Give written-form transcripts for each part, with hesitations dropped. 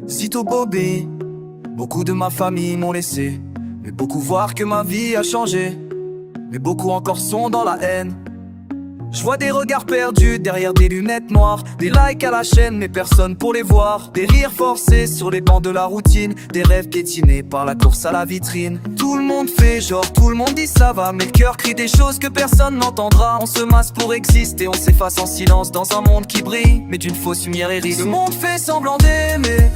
Zito Bobby. Beaucoup de ma famille m'ont laissé, mais beaucoup voir que ma vie a changé. Mais beaucoup encore sont dans la haine. Je vois des regards perdus derrière des lunettes noires, des likes à la chaîne mais personne pour les voir, des rires forcés sur les bancs de la routine, des rêves piétinés par la course à la vitrine. Tout le monde fait genre, tout le monde dit ça va, mais le cœur crie des choses que personne n'entendra. On se masse pour exister, on s'efface en silence dans un monde qui brille, mais d'une fausse lumière hérissée. Le monde fait semblant d'aimer,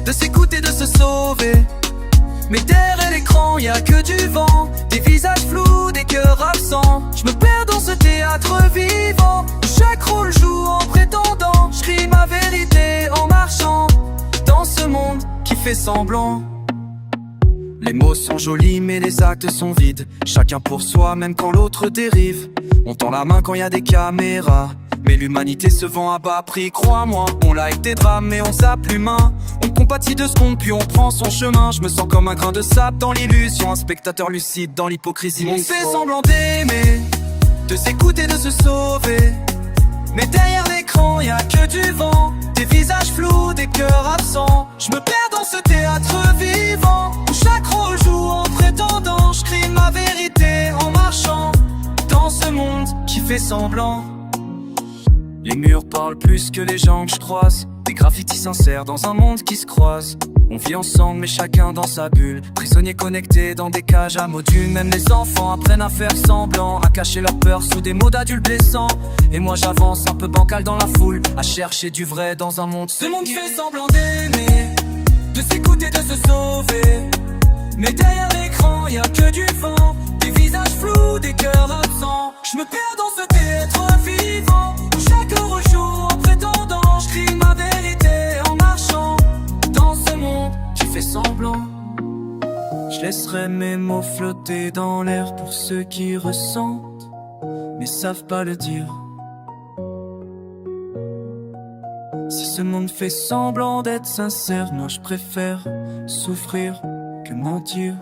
de s'écouter, de se sauver, mais derrière l'écran y a que du vent, des visages flous, des cœurs absents. Je me perds dans ce théâtre vivant où chaque rôle joue en prétendant. Je crie ma vérité en marchant dans ce monde qui fait semblant. Les mots sont jolis mais les actes sont vides, chacun pour soi même quand l'autre dérive. On tend la main quand y a des caméras, mais l'humanité se vend à bas prix, crois-moi. On like des drames mais on zappe l'humain. On compatit 2 secondes puis on prend son chemin. Je me sens comme un grain de sable dans l'illusion, un spectateur lucide dans l'hypocrisie. On fait semblant d'aimer, de s'écouter, de se sauver, mais derrière l'écran y a que du vent, des visages flous, des cœurs absents. Je me perds dans ce théâtre vivant où chaque rôle joue en prétendant. Je crie ma vérité en marchant dans ce monde qui fait semblant. Les murs parlent plus que les gens que je croise, des graffitis sincères dans un monde qui se croise. On vit ensemble mais chacun dans sa bulle, prisonniers connectés dans des cages à modules. Même les enfants apprennent à faire semblant, à cacher leur peur sous des mots d'adultes blessants. Et moi j'avance un peu bancal dans la foule, à chercher du vrai dans un monde. Ce monde fait semblant d'aimer, de s'écouter, de se sauver, mais derrière l'écran y a que du vent, des visages flous, des cœurs absents. Je me perds dans ce théâtre vivant où chaque joue en prétendant. Je crie ma vérité en marchant dans ce monde qui fait semblant. Je laisserai mes mots flotter dans l'air pour ceux qui ressentent mais savent pas le dire. Si ce monde fait semblant d'être sincère, moi je préfère souffrir que mentir.